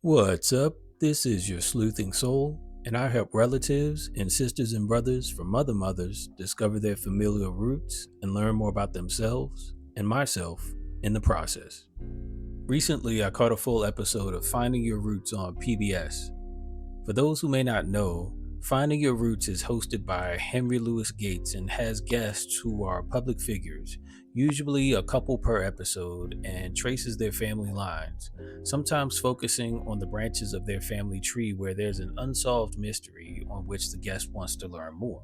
What's up? This is your Sleuthing Soul, and I help relatives and sisters and brothers from other mothers discover their familial roots and learn more about themselves and myself in the process. Recently, I caught a full episode of Finding Your Roots on PBS. For those who may not know, Finding Your Roots is hosted by Henry Louis Gates and has guests who are public figures, usually a couple per episode, and traces their family lines, sometimes focusing on the branches of their family tree where there's an unsolved mystery on which the guest wants to learn more.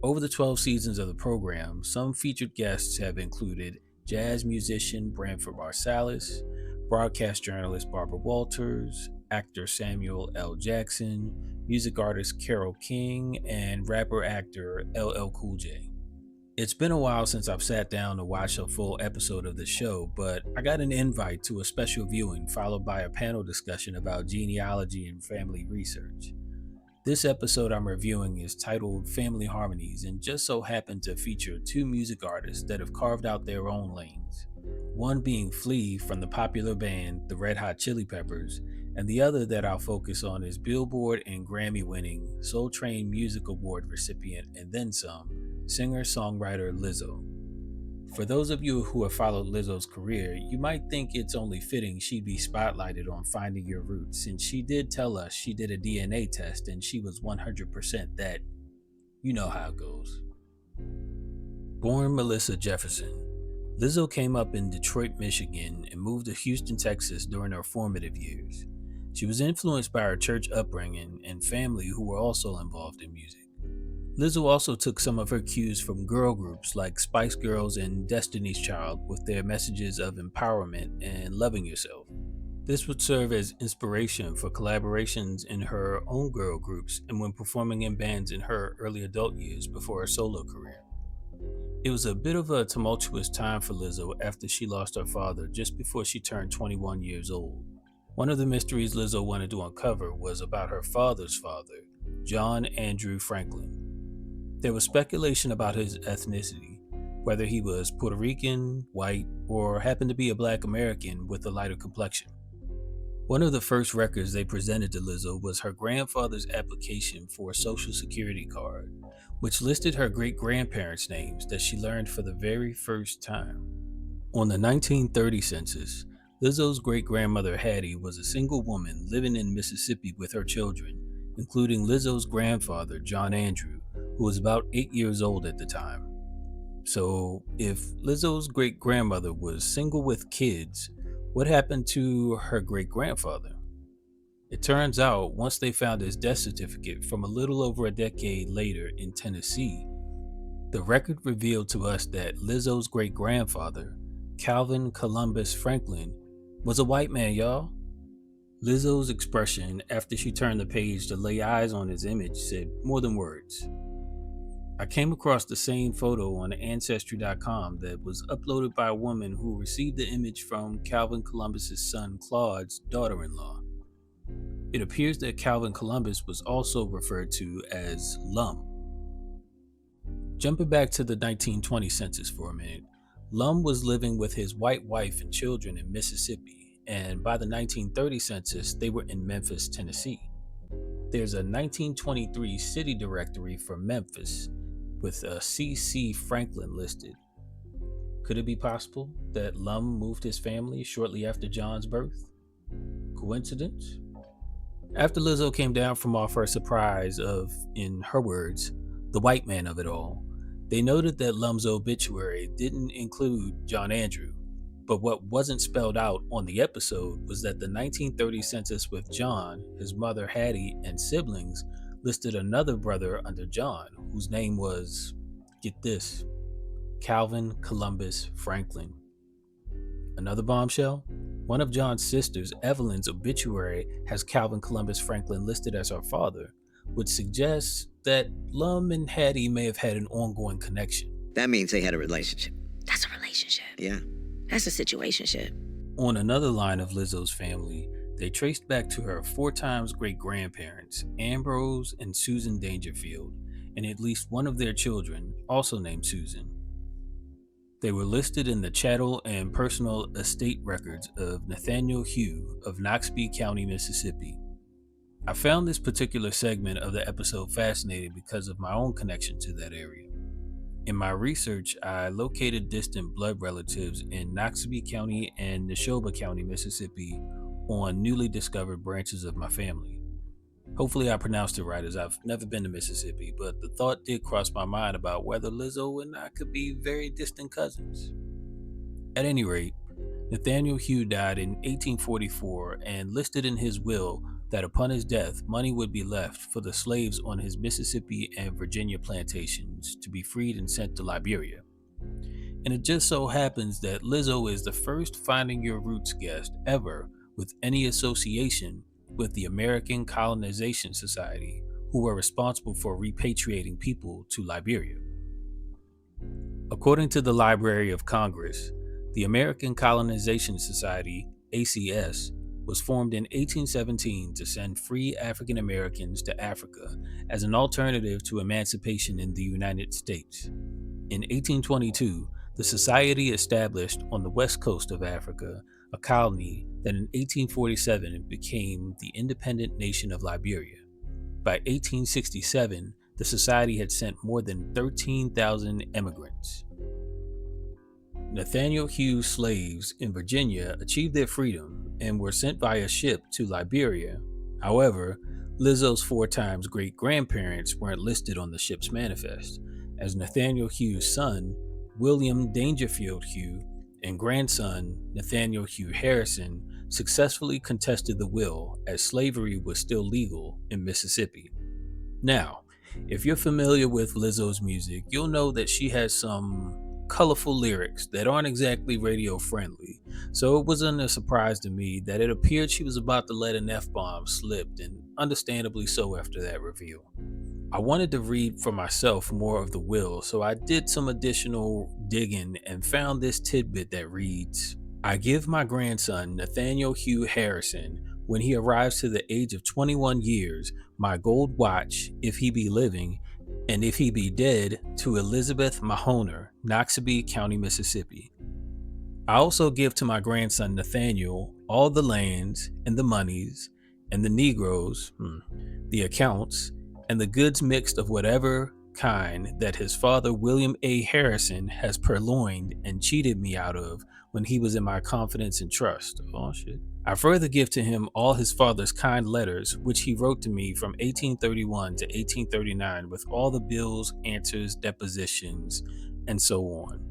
Over the 12 seasons of the program, some featured guests have included jazz musician Branford Marsalis, broadcast journalist Barbara Walters, actor Samuel L. Jackson, music artist Carole King, and rapper-actor LL Cool J. It's been a while since I've sat down to watch a full episode of the show, but I got an invite to a special viewing followed by a panel discussion about genealogy and family research. This episode I'm reviewing is titled Family Harmonies and just so happened to feature two music artists that have carved out their own lanes. One being Flea from the popular band The Red Hot Chili Peppers, and the other that I'll focus on is Billboard and Grammy winning Soul Train Music Award recipient and then some, singer-songwriter Lizzo. For those of you who have followed Lizzo's career, you might think it's only fitting she'd be spotlighted on Finding Your Roots, since she did tell us she did a DNA test and she was 100% that. You know how it goes. Born Melissa Jefferson, Lizzo came up in Detroit, Michigan and moved to Houston, Texas during her formative years. She was influenced by her church upbringing and family who were also involved in music. Lizzo also took some of her cues from girl groups like Spice Girls and Destiny's Child with their messages of empowerment and loving yourself. This would serve as inspiration for collaborations in her own girl groups and when performing in bands in her early adult years before her solo career. It was a bit of a tumultuous time for Lizzo after she lost her father just before she turned 21 years old. One of the mysteries Lizzo wanted to uncover was about her father's father, John Andrew Franklin. There was speculation about his ethnicity, whether he was Puerto Rican, white, or happened to be a black American with a lighter complexion. One of the first records they presented to Lizzo was her grandfather's application for a Social Security card, which listed her great-grandparents' names that she learned for the very first time. On the 1930 census, Lizzo's great-grandmother Hattie was a single woman living in Mississippi with her children, including Lizzo's grandfather, John Andrew, who was about 8 years old at the time. So, if Lizzo's great-grandmother was single with kids, what happened to her great-grandfather? It turns out, once they found his death certificate from a little over a decade later in Tennessee, the record revealed to us that Lizzo's great-grandfather, Calvin Columbus Franklin, was a white man, y'all. Lizzo's expression after she turned the page to lay eyes on his image said more than words. I came across the same photo on Ancestry.com that was uploaded by a woman who received the image from Calvin Columbus's son Claude's daughter-in-law. It appears that Calvin Columbus was also referred to as Lum. Jumping back to the 1920 census for a minute, Lum was living with his white wife and children in Mississippi, and by the 1930 census, they were in Memphis, Tennessee. There's a 1923 city directory for Memphis with a C.C. Franklin listed. Could it be possible that Lum moved his family shortly after John's birth? Coincidence? After Lizzo came down from off her surprise of, in her words, the white man of it all, they noted that Lum's obituary didn't include John Andrew, but what wasn't spelled out on the episode was that the 1930 census with John, his mother Hattie, and siblings listed another brother under John, whose name was, get this, Calvin Columbus Franklin. Another bombshell? One of John's sisters, Evelyn's obituary has Calvin Columbus Franklin listed as her father, which suggests that Lum and Hattie may have had an ongoing connection. That means they had a relationship. That's a relationship. Yeah. That's a situationship. On another line of Lizzo's family, they traced back to her 4 times great-grandparents, Ambrose and Susan Dangerfield, and at least one of their children, also named Susan. They were listed in the chattel and personal estate records of Nathaniel Hugh of Noxubee County, Mississippi. I found this particular segment of the episode fascinating because of my own connection to that area. In my research, I located distant blood relatives in Noxubee County and Neshoba County, Mississippi, on newly discovered branches of my family. Hopefully, I pronounced it right, as I've never been to Mississippi, but the thought did cross my mind about whether Lizzo and I could be very distant cousins. At any rate, Nathaniel Hugh died in 1844 and listed in his will that upon his death, money would be left for the slaves on his Mississippi and Virginia plantations to be freed and sent to Liberia. And it just so happens that Lizzo is the first Finding Your Roots guest ever with any association with the American Colonization Society, who were responsible for repatriating people to Liberia. According to the Library of Congress, the American Colonization Society, ACS, was formed in 1817 to send free African Americans to Africa as an alternative to emancipation in the United States. In 1822, the society established on the west coast of Africa a colony that in 1847 became the independent nation of Liberia. By 1867, the society had sent more than 13,000 immigrants. Nathaniel Hughes slaves in Virginia achieved their freedom and were sent via ship to Liberia. However, Lizzo's 4 times great-grandparents weren't listed on the ship's manifest, as Nathaniel Hughes' son, William Dangerfield Hugh, and grandson, Nathaniel Hugh Harrison, successfully contested the will as slavery was still legal in Mississippi. Now, if you're familiar with Lizzo's music, you'll know that she has some colorful lyrics that aren't exactly radio friendly, so it wasn't a surprise to me that it appeared she was about to let an F-bomb slip, and understandably so after that reveal. I wanted to read for myself more of the will, so I did some additional digging and found this tidbit that reads, "I give my grandson, Nathaniel Hugh Harrison, when he arrives to the age of 21 years, my gold watch, if he be living, and if he be dead, to Elizabeth Mahoner, Noxubee County, Mississippi. I also give to my grandson Nathaniel all the lands and the monies and the Negroes, the accounts, and the goods mixed of whatever kind that his father William A. Harrison has purloined and cheated me out of when he was in my confidence and trust." Oh shit. "I further give to him all his father's kind letters, which he wrote to me from 1831 to 1839 with all the bills, answers, depositions, and so on."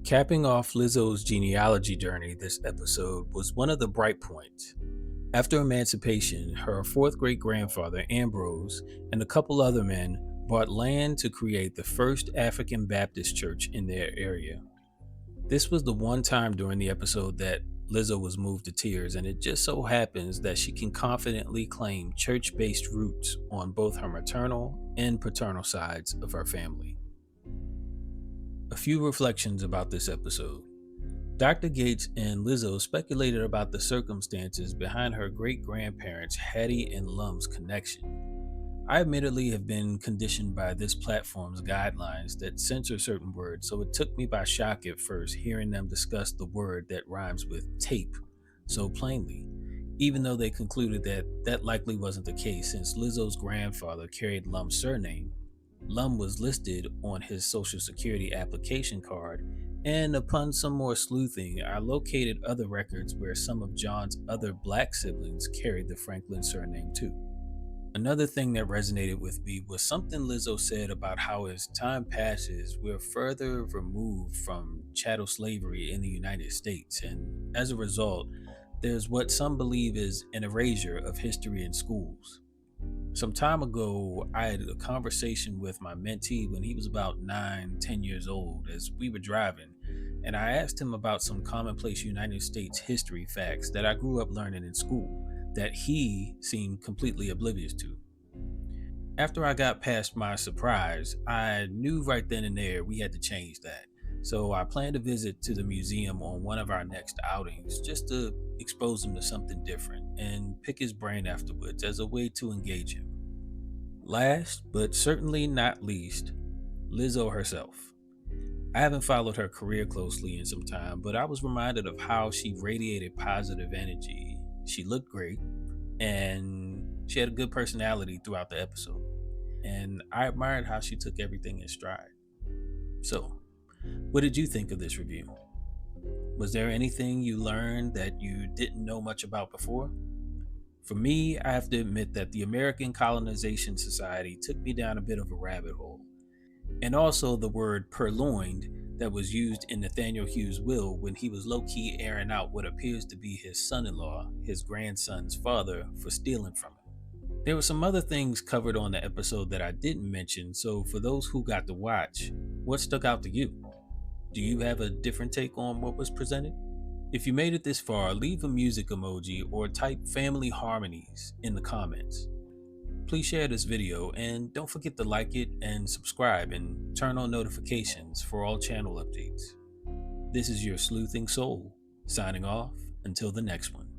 Capping off Lizzo's genealogy journey this episode was one of the bright points. After emancipation, her 4th great-grandfather, Ambrose, and a couple other men bought land to create the first African Baptist church in their area. This was the one time during the episode that Lizzo was moved to tears, and it just so happens that she can confidently claim church-based roots on both her maternal and paternal sides of her family. A few reflections about this episode. Dr. Gates and Lizzo speculated about the circumstances behind her great-grandparents Hattie and Lum's connection. I admittedly have been conditioned by this platform's guidelines that censor certain words, so it took me by shock at first hearing them discuss the word that rhymes with tape so plainly, even though they concluded that that likely wasn't the case since Lizzo's grandfather carried Lum's surname. Lum was listed on his Social Security application card, and upon some more sleuthing, I located other records where some of John's other black siblings carried the Franklin surname too. Another thing that resonated with me was something Lizzo said about how as time passes, we're further removed from chattel slavery in the United States, and as a result, there's what some believe is an erasure of history in schools. Some time ago, I had a conversation with my mentee when he was about 9, 10 years old as we were driving, and I asked him about some commonplace United States history facts that I grew up learning in school that he seemed completely oblivious to. After I got past my surprise, I knew right then and there we had to change that. So I planned a visit to the museum on one of our next outings just to expose him to something different and pick his brain afterwards as a way to engage him. Last, but certainly not least, Lizzo herself. I haven't followed her career closely in some time, but I was reminded of how she radiated positive energy. She looked great, and she had a good personality throughout the episode. And I admired how she took everything in stride. So, what did you think of this review? Was there anything you learned that you didn't know much about before? For me, I have to admit that the American Colonization Society took me down a bit of a rabbit hole. And also the word purloined that was used in Nathaniel Hughes' will when he was low key airing out what appears to be his son in law, his grandson's father, for stealing from him. There were some other things covered on the episode that I didn't mention, so for those who got to watch, what stuck out to you? Do you have a different take on what was presented? If you made it this far, leave a music emoji or type family harmonies in the comments. Please share this video and don't forget to like it and subscribe and turn on notifications for all channel updates. This is your Sleuthing Soul, signing off until the next one.